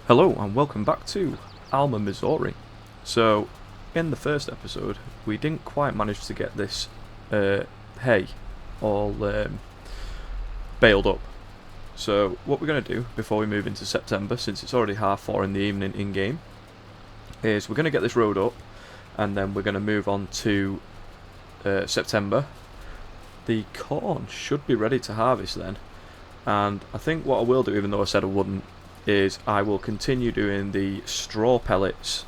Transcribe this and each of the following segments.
Hello and welcome back to Alma Missouri. So, in the first episode, we didn't quite manage to get this hay all baled up. So, what we're going to do before we move into September, since it's already 4:30 in the evening in-game, is we're going to get this road up, and then we're going to move on to September. The corn should be ready to harvest then, and I think what I will do, even though I said I wouldn't, is I will continue doing the straw pellets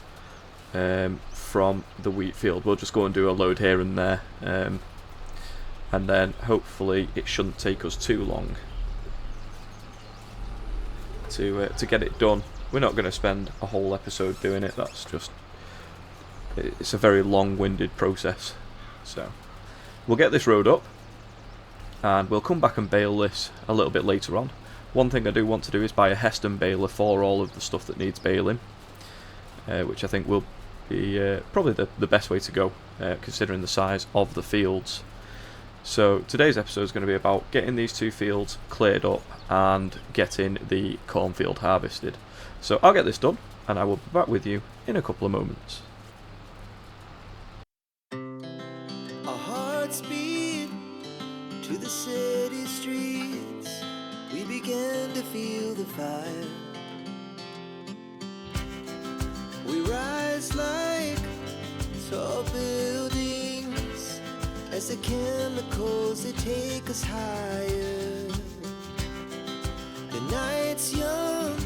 from the wheat field. We'll just go and do a load here and there, and then hopefully it shouldn't take us too long to get it done. We're not going to spend a whole episode doing it. It's a very long-winded process. So we'll get this road up, and we'll come back and bale this a little bit later on. One thing I do want to do is buy a Heston baler for all of the stuff that needs baling, which I think will be probably the best way to go, considering the size of the fields. So today's episode is going to be about getting these two fields cleared up and getting the cornfield harvested. So I'll get this done, and I will be back with you in a couple of moments. Our hearts beat to the city streets. We began to feel the fire. We rise like tall buildings as the chemicals, they take us higher. The night's young,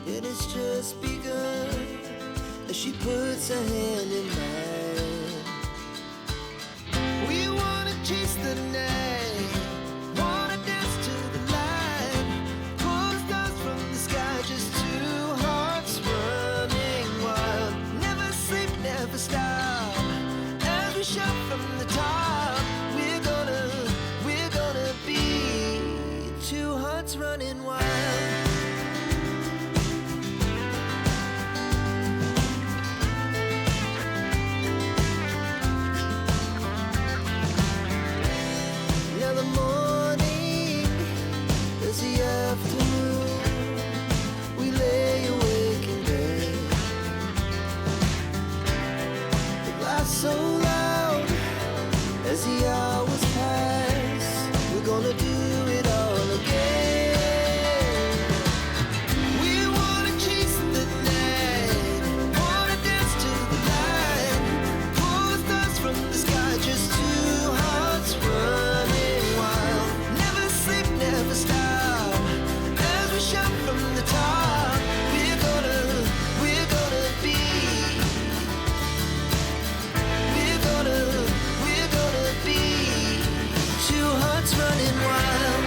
it has just begun as she puts her hand in mine. We wanna chase the night, wanna dance to the light, pull the stars from the sky, just two hearts running wild. Never sleep, never stop, as we shout from the top. We're gonna be two hearts running wild. Now the morning is the afternoon. We lay awake in bed. The laughs so loud as the hours pass. We're gonna do it all again. We wanna chase the night, wanna dance to the light, pull the stars from the sky, just two hearts running wild. Never sleep, never stop, as we shout from the top. We're gonna be, we're gonna be two hearts running wild.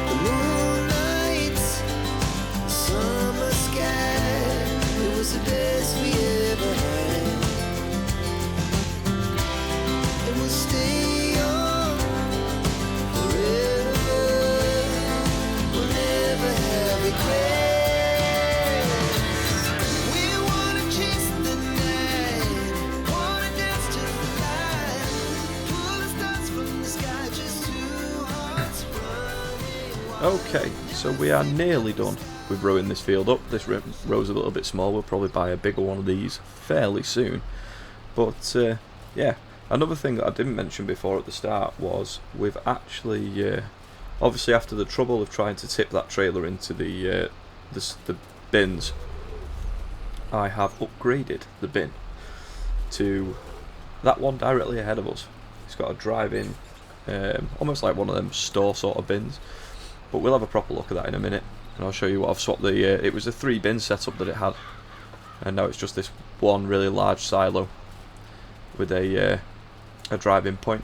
The moonlight, summer sky, it was the best we ever had. And we'll stay on forever. We'll never have regrets. We wanna chase the night, wanna dance to the light, pull the stars from the sky, just two hearts running wild. Okay, so we are nearly done with rowing this field up. This row's a little bit small. We'll probably buy a bigger one of these fairly soon. But yeah, another thing that I didn't mention before at the start was we've actually, obviously after the trouble of trying to tip that trailer into the bins, I have upgraded the bin to that one directly ahead of us. It's got a drive-in, almost like one of them store sort of bins. But we'll have a proper look at that in a minute, and I'll show you what I've swapped the. It was a 3-bin setup that it had, and now it's just this one really large silo with a drive-in point,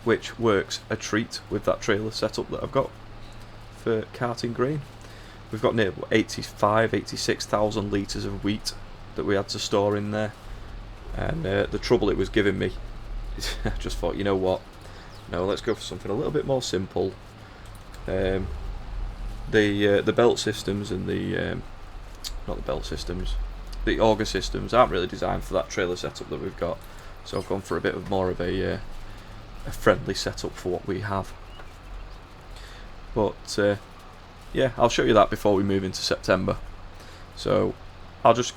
which works a treat with that trailer setup that I've got for carting grain. We've got near 86,000 litres of wheat that we had to store in there, and the trouble it was giving me, I just thought, you know what, No, let's go for something a little bit more simple. The belt systems and the not the belt systems, the auger systems aren't really designed for that trailer setup that we've got. So I've gone for a bit of more of a friendly setup for what we have. But yeah, I'll show you that before we move into September. So I'll just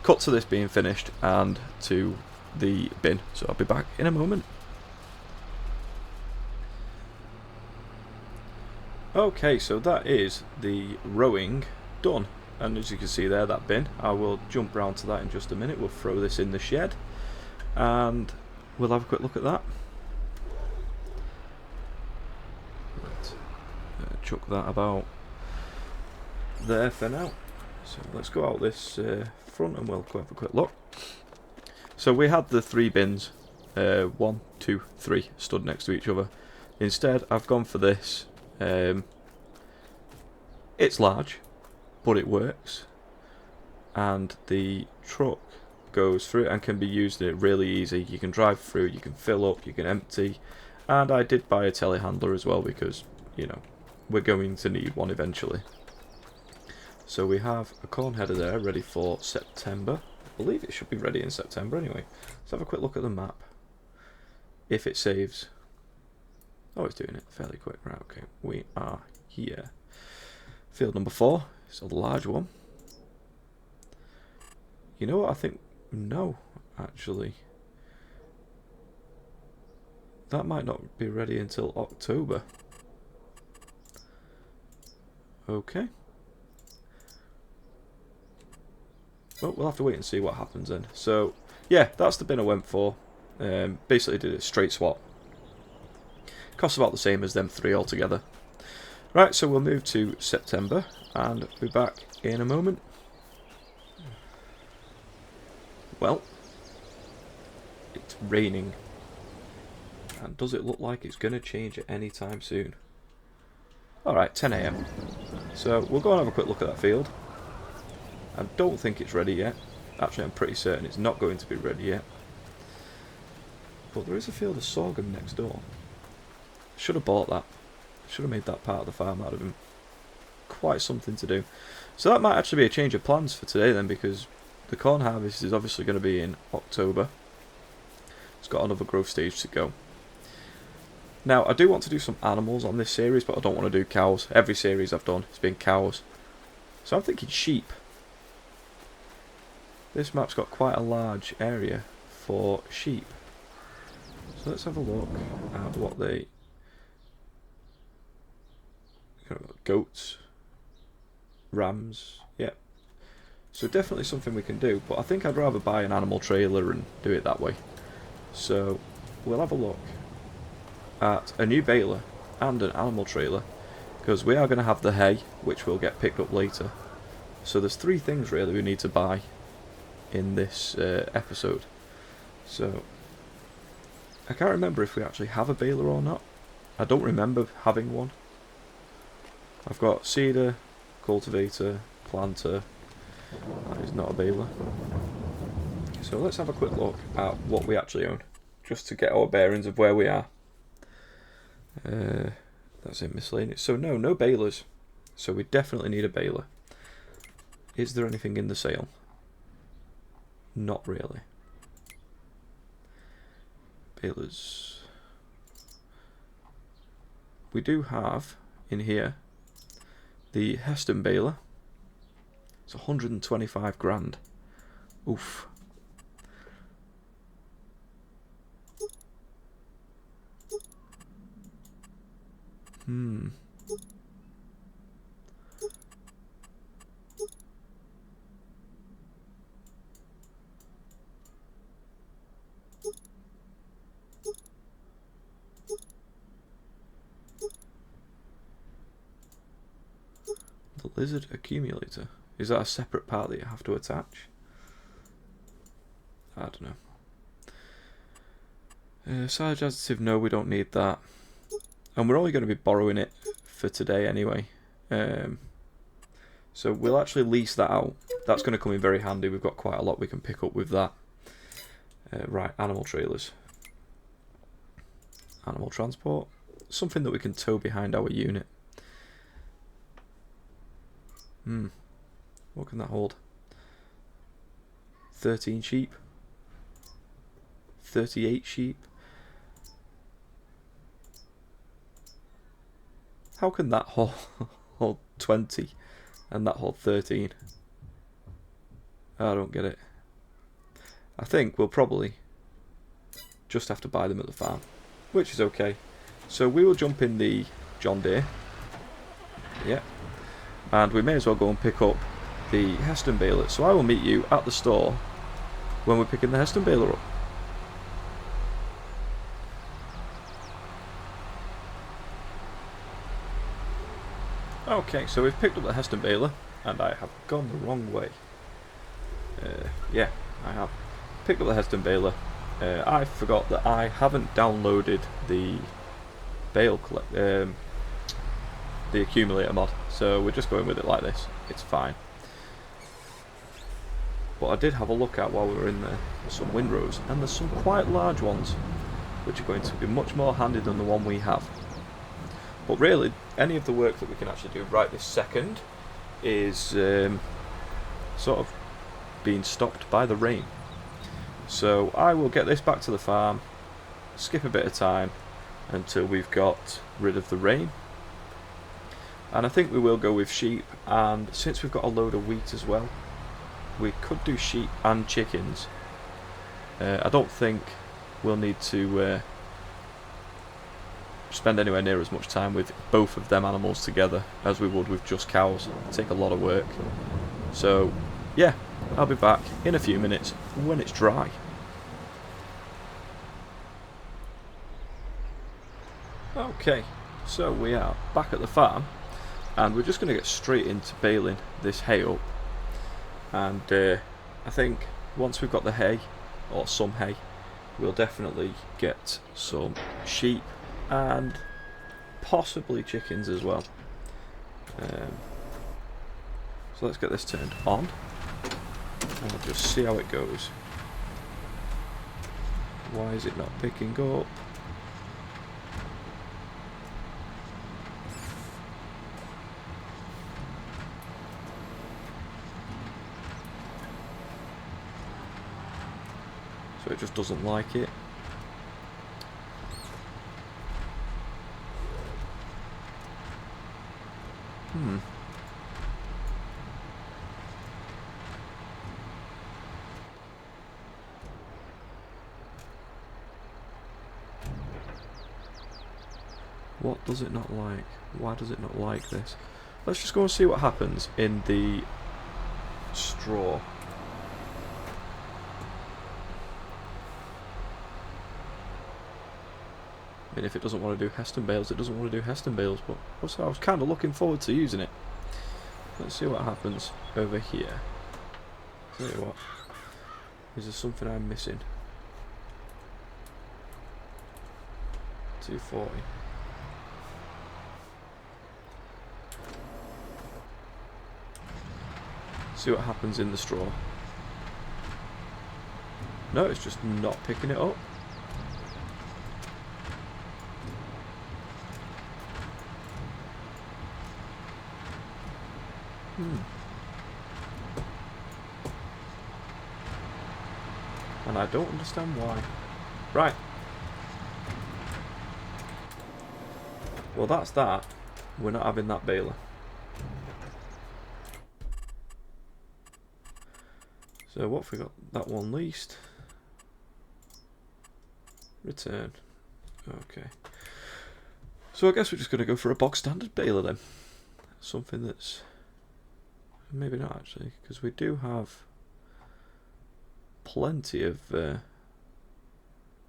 cut to this being finished and to the bin. So I'll be back in a moment. Okay, so that is the rowing done. And as you can see there, that bin, I will jump round to that in just a minute. We'll throw this in the shed and we'll have a quick look at that. Right. Chuck that about there for now. So let's go out this front and we'll go have a quick look. So we had the 3 bins, 1, 2, 3 stood next to each other. Instead I've gone for this. It's large, but it works, and the truck goes through and can be used really easy. You can drive through, you can fill up, you can empty, and I did buy a telehandler as well because, you know, we're going to need one eventually. So we have a corn header there ready for September. I believe it should be ready in September anyway. Let's have a quick look at the map. If it saves. Oh, it's doing it fairly quick. Right, okay. We are here. Field number 4. It's a large one. You know what? I think... No, actually. That might not be ready until October. Okay. Well, we'll have to wait and see what happens then. So, yeah, that's the bin I went for. Basically did a straight swap. Costs about the same as them 3 altogether. Right, so we'll move to September and be back in a moment. Well, it's raining. And does it look like it's going to change at any time soon? Alright, 10 AM. So we'll go and have a quick look at that field. I don't think it's ready yet. Actually, I'm pretty certain it's not going to be ready yet. But there is a field of sorghum next door. Should have bought that. Should have made that part of the farm out of him. Quite something to do. So that might actually be a change of plans for today then, because the corn harvest is obviously going to be in October. It's got another growth stage to go. Now, I do want to do some animals on this series, but I don't want to do cows. Every series I've done has been cows. So I'm thinking sheep. This map's got quite a large area for sheep. So let's have a look at what they... Goats, rams, yeah. So definitely something we can do, but I think I'd rather buy an animal trailer and do it that way. So we'll have a look at a new baler and an animal trailer, because we are going to have the hay, which will get picked up later. So there's 3 things really we need to buy in this episode. So I can't remember if we actually have a baler or not. I don't remember having one. I've got seeder, cultivator, planter. That is not a baler. So let's have a quick look at what we actually own, just to get our bearings of where we are. That's in miscellaneous. So no balers. So we definitely need a baler. Is there anything in the sale? Not really. Balers. We do have in here the Heston baler. It's 125 grand. Oof. The lizard accumulator. Is that a separate part that you have to attach? I don't know. Silage additive, no, we don't need that. And we're only going to be borrowing it for today anyway. So we'll actually lease that out. That's going to come in very handy. We've got quite a lot we can pick up with that. Right, animal trailers. Animal transport. Something that we can tow behind our unit. What can that hold? 13 sheep. 38 sheep. How can that hold 20 and that hold 13? I don't get it. I think we'll probably just have to buy them at the farm, which is okay. So we will jump in the John Deere. Yeah. And we may as well go and pick up the Heston baler. So I will meet you at the store when we're picking the Heston baler up. Okay, so we've picked up the Heston baler, and I have gone the wrong way. Yeah, I have picked up the Heston baler. I forgot that I haven't downloaded the Bale the accumulator mod, so we're just going with it like this. It's fine. But I did have a look at while we were in there some windrows, and there's some quite large ones, which are going to be much more handy than the one we have. But really, any of the work that we can actually do right this second is sort of being stopped by the rain. So I will get this back to the farm, skip a bit of time until we've got rid of the rain. And I think we will go with sheep, and since we've got a load of wheat as well, we could do sheep and chickens. I don't think we'll need to spend anywhere near as much time with both of them animals together as we would with just cows. It'd take a lot of work. So yeah, I'll be back in a few minutes when it's dry. Okay, so we are back at the farm, and we're just going to get straight into baling this hay up. And I think once we've got the hay, or some hay, we'll definitely get some sheep and possibly chickens as well. So let's get this turned on, and we'll just see how it goes. Why is it not picking up? So it just doesn't like it. What does it not like? Why does it not like this? Let's just go and see what happens in the straw. I mean, if it doesn't want to do Heston bales, it doesn't want to do Heston bales, but also I was kind of looking forward to using it. Let's see what happens over here. Tell you what, is there something I'm missing? 240. See what happens in the straw. No, it's just not picking it up. And I don't understand why. Right. Well, that's that. We're not having that baler. So what have we got? That one leased. Return. Okay. So I guess we're just going to go for a box standard baler then. Something that's... Maybe not actually, because we do have plenty of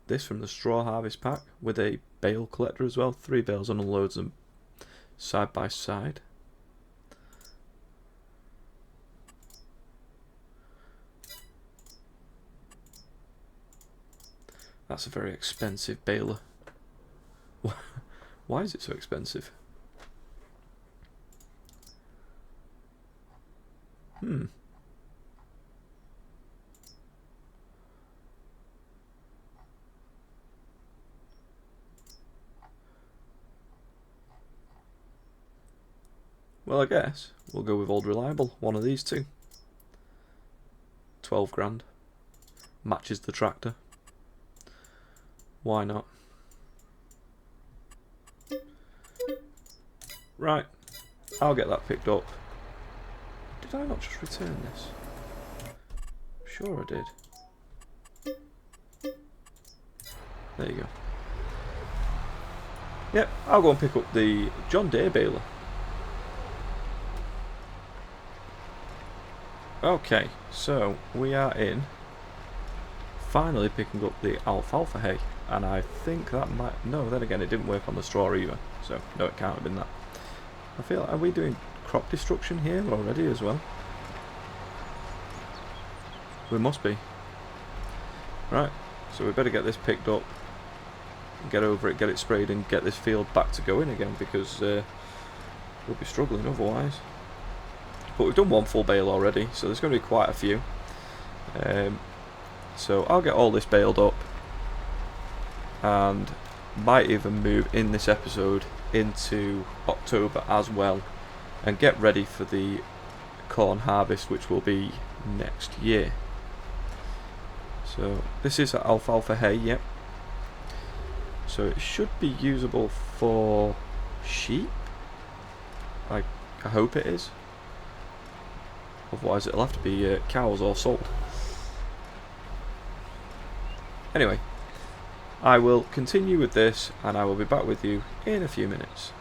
this from the straw harvest pack with a bale collector as well. 3 bales and unloads them side by side. That's a very expensive baler. Why is it so expensive? Well, I guess we'll go with Old Reliable, one of these two. 12 grand. Matches the tractor. Why not? Right, I'll get that picked up. Did I not just return this? Sure I did. There you go. Yep, I'll go and pick up the John Deere baler. Okay, so we are in finally picking up the Alfalfa Hay, and I think that might, no, then again it didn't work on the straw either, so no, it can't have been that. I feel, are we doing crop destruction here already as well? We must be. Right, so we better get this picked up, get over it, get it sprayed, and get this field back to going again, because we'll be struggling otherwise. But we've done one full bale already, so there's going to be quite a few. So I'll get all this baled up, and might even move in this episode into October as well, and get ready for the corn harvest, which will be next year. So this is Alfalfa Hay, yep. So it should be usable for sheep. I hope it is. Otherwise it'll have to be cows or sold. Anyway, I will continue with this, and I will be back with you in a few minutes.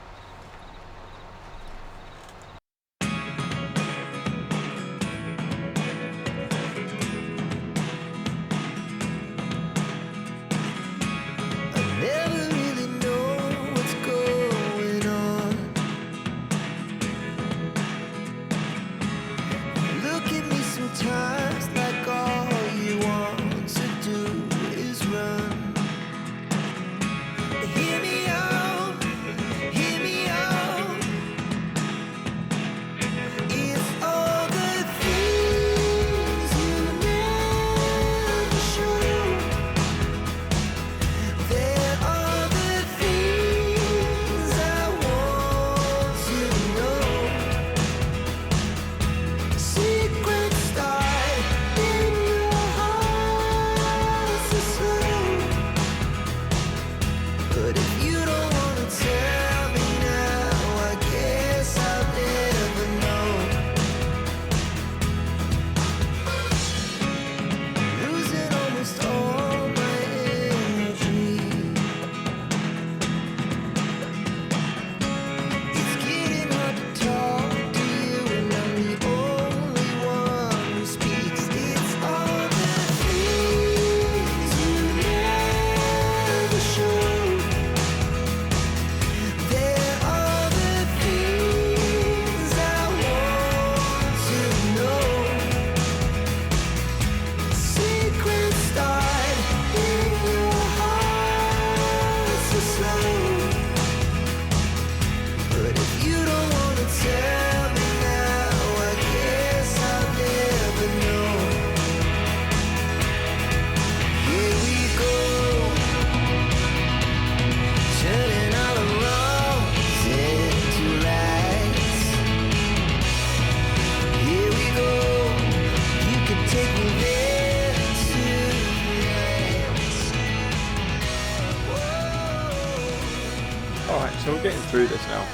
So we're getting through this now.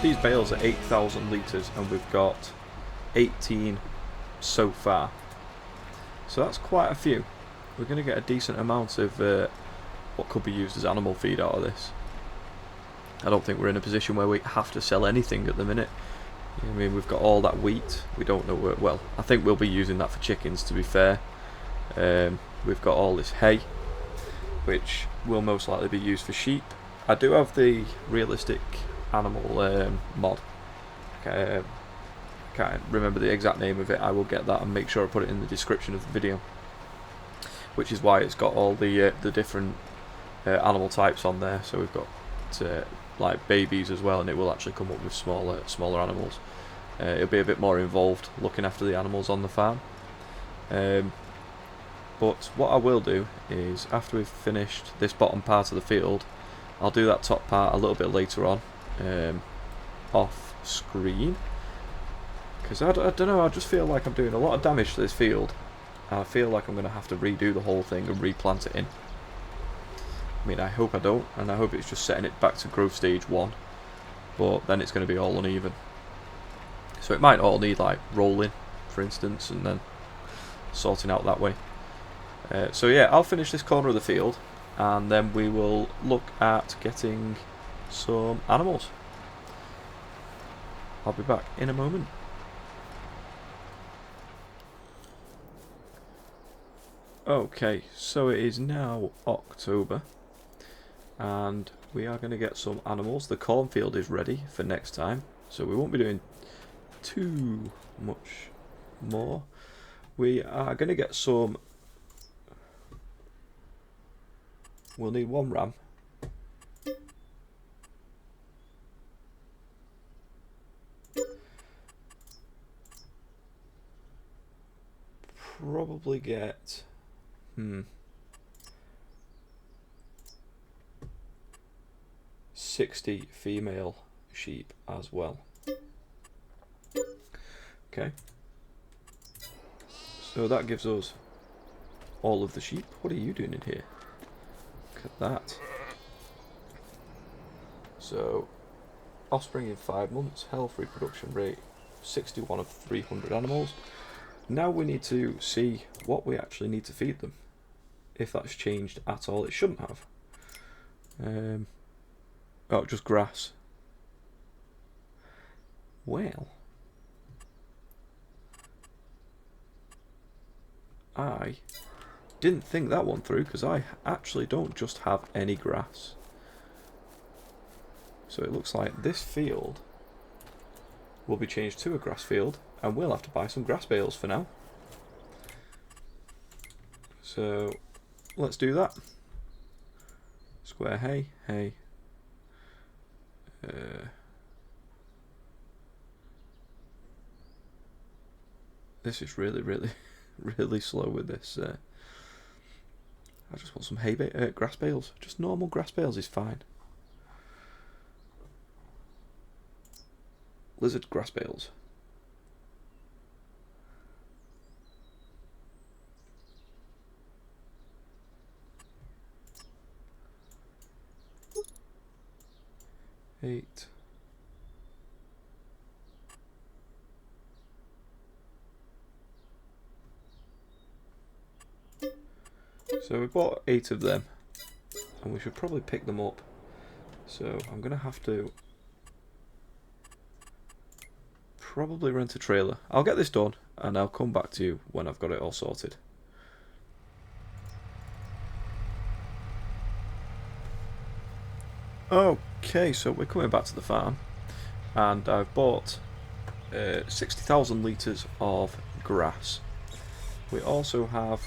These bales are 8,000 litres, and we've got 18 so far. So that's quite a few. We're going to get a decent amount of what could be used as animal feed out of this. I don't think we're in a position where we have to sell anything at the minute. I mean, we've got all that wheat. We don't know where, well, I think we'll be using that for chickens, to be fair. We've got all this hay, which will most likely be used for sheep. I do have the realistic animal mod. Can't remember the exact name of it. I will get that and make sure I put it in the description of the video, which is why it's got all the different animal types on there. So we've got like babies as well, and it will actually come up with smaller animals. It'll be a bit more involved looking after the animals on the farm. But what I will do is, after we've finished this bottom part of the field, I'll do that top part a little bit later on, off screen. Because I don't know, I just feel like I'm doing a lot of damage to this field. And I feel like I'm going to have to redo the whole thing and replant it in. I mean, I hope I don't, and I hope it's just setting it back to growth stage 1. But then it's going to be all uneven. So it might all need like rolling, for instance, and then sorting out that way. So yeah, I'll finish this corner of the field, and then we will look at getting some animals. I'll be back in a moment. Okay, so it is now October, and we are going to get some animals. The cornfield is ready for next time, so we won't be doing too much more. We are going to get some. We'll need 1 ram. Probably get 60 female sheep as well. Okay. So that gives us all of the sheep. What are you doing in here? Look at that. So, offspring in 5 months, health reproduction rate 61 of 300 animals. Now we need to see what we actually need to feed them. If that's changed at all, it shouldn't have. Oh, just grass. Well, I didn't think that one through because I actually don't just have any grass. So it looks like this field will be changed to a grass field, and we'll have to buy some grass bales for now. So let's do that. Square hay, hay. This is really, really slow with this. I just want some hay grass bales. Just normal grass bales is fine. Lizard grass bales. Eight. So we bought 8 of them, and we should probably pick them up. So I'm going to have to probably rent a trailer. I'll get this done, and I'll come back to you when I've got it all sorted. Okay, so we're coming back to the farm, and I've bought 60,000 litres of grass. We also have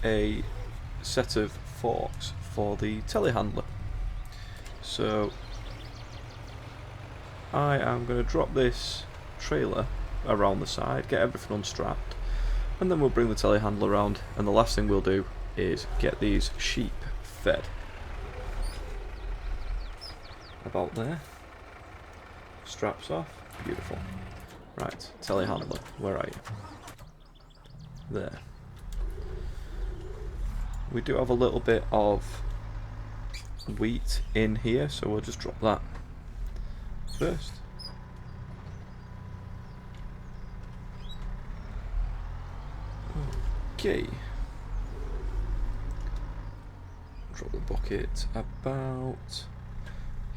a set of forks for the telehandler. So I am going to drop this trailer around the side, get everything unstrapped, and then we'll bring the telehandler around, and the last thing we'll do is get these sheep fed. About there. Straps off. Beautiful. Right, telehandler, where are you? There. We do have a little bit of wheat in here, so we'll just drop that first. Okay. Drop the bucket about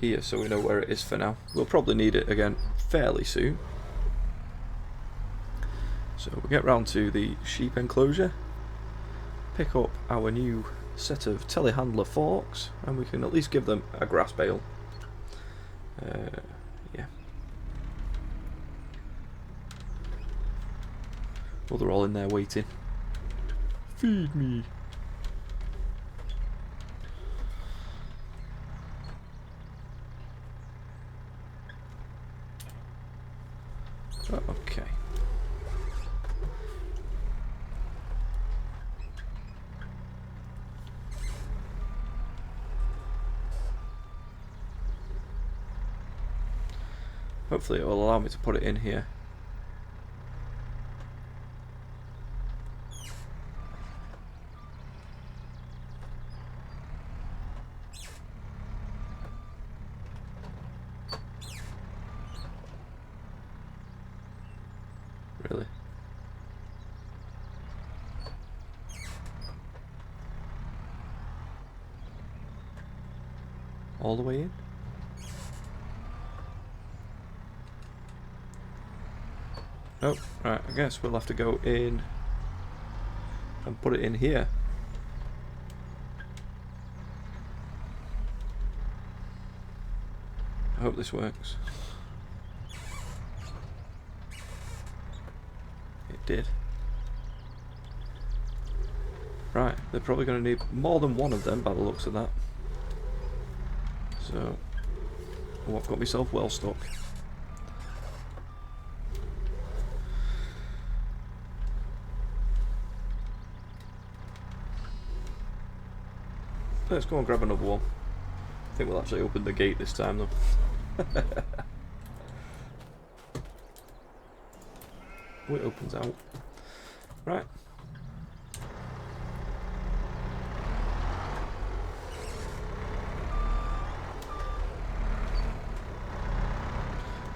here so we know where it is for now. We'll probably need it again fairly soon. So we get round to the sheep enclosure, pick up our new set of telehandler forks, and we can at least give them a grass bale. Yeah. Well, they're all in there waiting. Feed me. Okay. Hopefully it will allow me to put it in here. Really? All the way in? Oh, right, I guess we'll have to go in and put it in here. I hope this works. It did. Right, they're probably going to need more than one of them by the looks of that. So, oh, I've got myself well stuck. Let's go and grab another one. I think we'll actually open the gate this time though. Oh, it opens out. Right.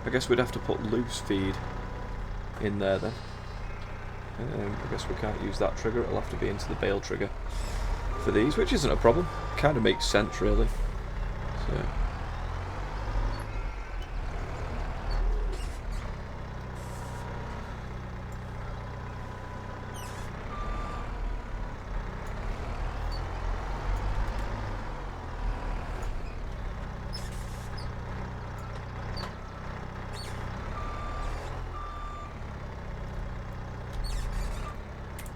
I guess we'd have to put loose feed in there then. I guess we can't use that trigger, it'll have to be into the Bale trigger for these, which isn't a problem. Kind of makes sense really. So.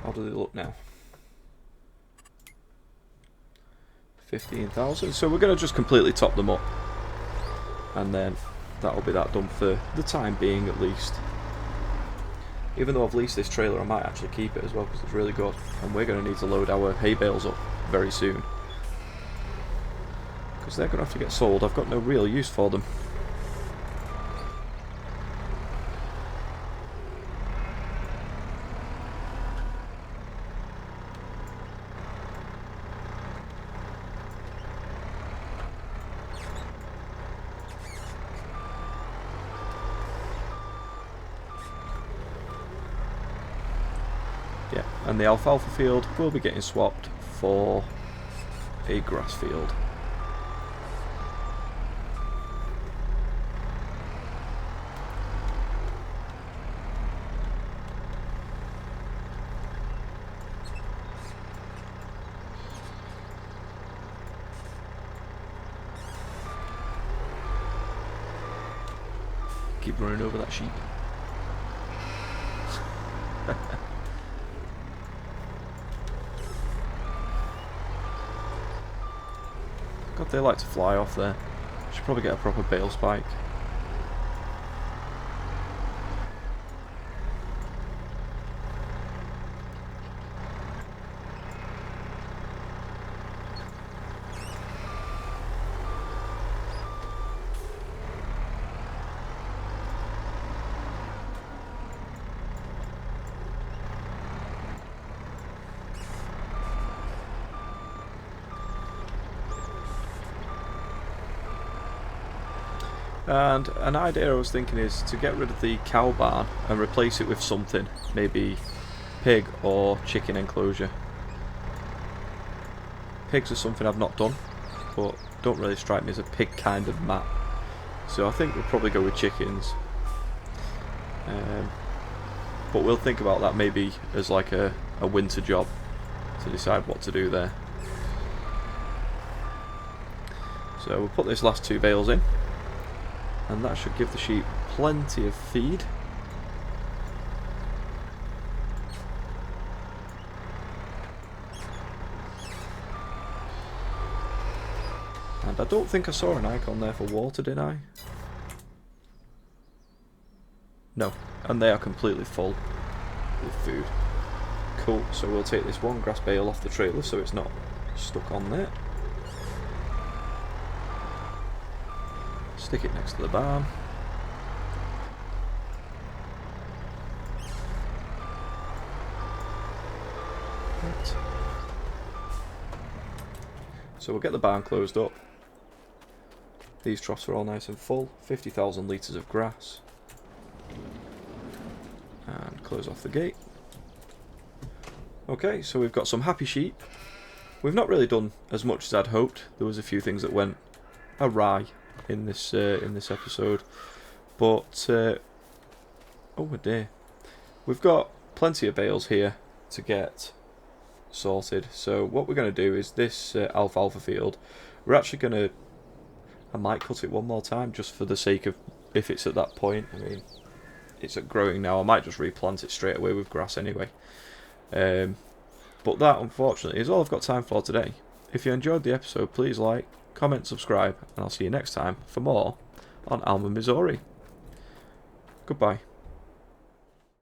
How do they look now? 15,000. So we're going to just completely top them up. And then that'll be that done for the time being at least. Even though I've leased this trailer, I might actually keep it as well because it's really good. And we're going to need to load our hay bales up very soon. Because they're going to have to get sold. I've got no real use for them. Yeah, and the alfalfa field will be getting swapped for a grass field. Keep running over that sheep. God, they like to fly off there. Should probably get a proper bale spike. And an idea I was thinking is to get rid of the cow barn and replace it with something, maybe pig or chicken enclosure. Pigs are something I've not done, but don't really strike me as a pig kind of map. So I think we'll probably go with chickens. But we'll think about that maybe as like a winter job to decide what to do there. So we'll put this last two bales in. And that should give the sheep plenty of feed. And I don't think I saw an icon there for water, did I? No, and they are completely full with food. Cool, so we'll take this one grass bale off the trailer so it's not stuck on there. Stick it next to the barn. So we'll get the barn closed up. These troughs are all nice and full. 50,000 litres of grass. And close off the gate. Okay, so we've got some happy sheep. We've not really done as much as I'd hoped. There was a few things that went awry in this episode, but oh dear, we've got plenty of bales here to get sorted. So what we're going to do is this alfalfa field, we're actually going to, I might cut it one more time just for the sake of if it's at that point. I mean, it's at growing now. I might just replant it straight away with grass anyway. But that, unfortunately, is all I've got time for today. If you enjoyed the episode, please like, comment, subscribe, and I'll see you next time for more on Alma Missouri. Goodbye.